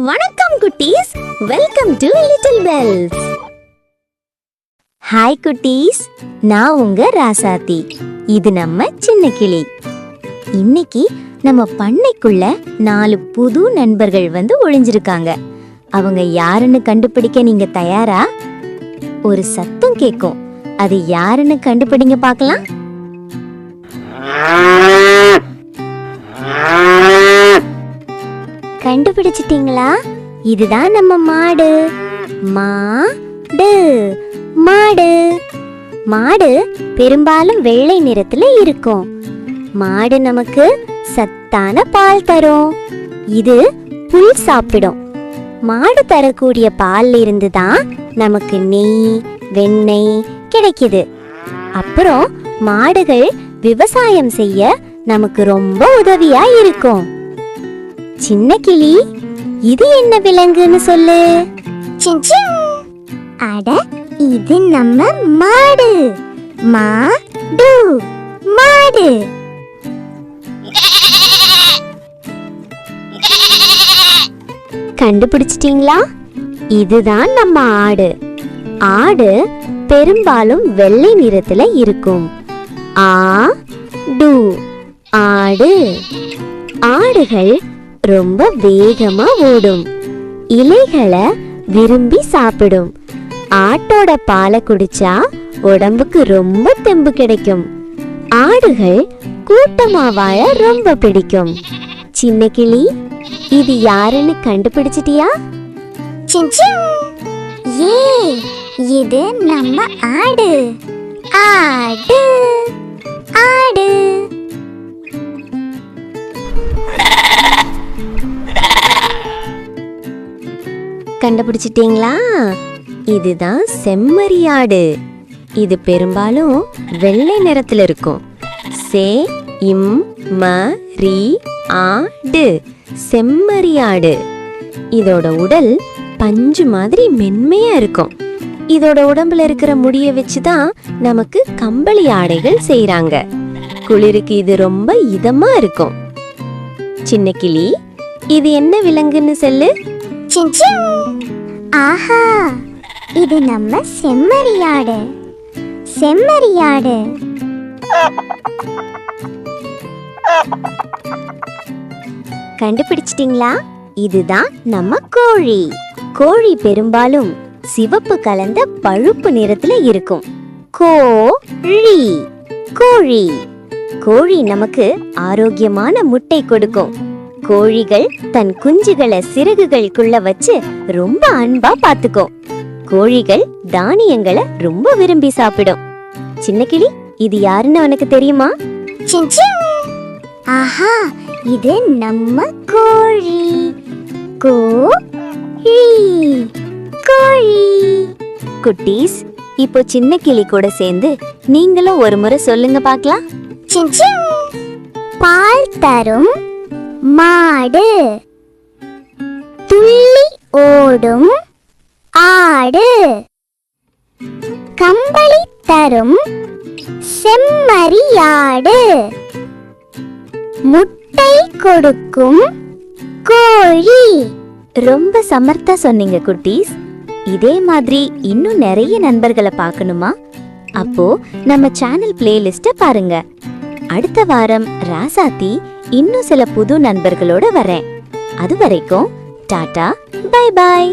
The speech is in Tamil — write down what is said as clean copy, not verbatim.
வணக்கம் குட்டீஸ், welcome to little bells. Hi குட்டீஸ், நான் உங்க ராசாத்தி. இது நம்ம சின்ன கிளி. இன்னைக்கு நம்ம பண்ணைக்குள்ள 4 புது நண்பர்கள் வந்து ஒளிஞ்சிருக்காங்க. அவங்க யாருன்னு கண்டுபிடிக்க நீங்க தயாரா? ஒரு சத்தம் கேட்கும், அது யாருன்னு கண்டுபிடிங்க பார்க்கலாம். கண்டுபிடிச்சிட்டீங்களா? இதுதான் நம்ம மாடு. மாடு மாடு பெரும்பாலும் வெள்ளை நிறத்துல இருக்கும். மாடு நமக்கு சத்தான பால் தரும். இது புல் சாப்பிடும். மாடு தரக்கூடிய பால்ல இருந்து தான் நமக்கு நெய், வெண்ணெய் கிடைக்குது. அப்புறம் மாடுகள் விவசாயம் செய்ய நமக்கு ரொம்ப உதவியா இருக்கும். சின்ன கிளி, இது என்ன விலங்குன்னு சொல்லு. அட, இது நம்ம மாடு. மாடு. கண்டுபிடிச்சிட்டீங்களா? இதுதான் நம்ம ஆடு. ஆடு பெரும்பாலும் வெள்ளை நிறத்துல இருக்கும். ஆடு. ஆடுகள் ரொம்ப வேகமா ஓடும். இலைகளை விரும்பி சாப்பிடும். ஆட்டோட பாலை குடிச்சா உடம்புக்கு ரொம்ப தெம்பு கிடைக்கும். ஆடுகள் கூட்டமா வாழ ரொம்ப பிடிக்கும். சின்ன கிளி, இது யாருன்னு கண்டுபிடிச்சிட்டியா? இது நம்ம ஆடு. கண்டுபிடிச்சிட்டீங்களா? இதுதான் செம்மறியாடு. இது பெரும்பாலும் வெள்ளை நிறத்துல இருக்கும். செம்மறியாடு. இதோட உடல் பஞ்சு மாதிரி மென்மையா இருக்கும். இதோட உடம்புல இருக்கிற முடிய வச்சுதான் நமக்கு கம்பளி ஆடைகள் செய்யறாங்க. குளிருக்கு இது ரொம்ப இதமா இருக்கும். சின்ன கிளி, இது என்ன விலங்குன்னு சொல்லு. ஆஹா, இது நம்ம செம்மறியாடு. கண்டுபிடிச்சிட்டீங்களா? இதுதான் நம்ம கோழி. கோழி பெரும்பாலும் சிவப்பு கலந்த பழுப்பு நிறத்துல இருக்கும். கோழி நமக்கு ஆரோக்கியமான முட்டை கொடுக்கும். கோழிகள் தன் குஞ்சுகளை சிறகுகளுக்குள்ள வச்சு ரொம்ப அன்பா பாத்துக்கும். கோழிகள் தானியங்களை ரொம்ப விரும்பி சாப்பிடும். சின்ன கிளி, இது யாருன்னு உனக்கு தெரியுமா? ஆஹா, இது நம்ம கோழி. குட்டீஸ், இப்போ சின்ன கிளி கூட சேர்ந்து நீங்களும் ஒரு முறை சொல்லுங்க பார்க்கலாம். பால் தரும் மாடு, துள்ளி ஓடும் ஆடு, கம்பளி தரும் செம்மறியாடு, முட்டை கொடுக்கும் கோழி. ரொம்ப சமர்த்தா சொன்னீங்க குட்டீஸ். இதே மாதிரி இன்னும் நிறைய நண்பர்களை பார்க்கணுமா? அப்போ நம்ம சேனல் பிளேலிஸ்ட பாருங்க. அடுத்த வாரம் ராசாத்தி இன்னும் சில புது நண்பர்களோட வரேன். அது வரைக்கும் டாடா, பை பாய்.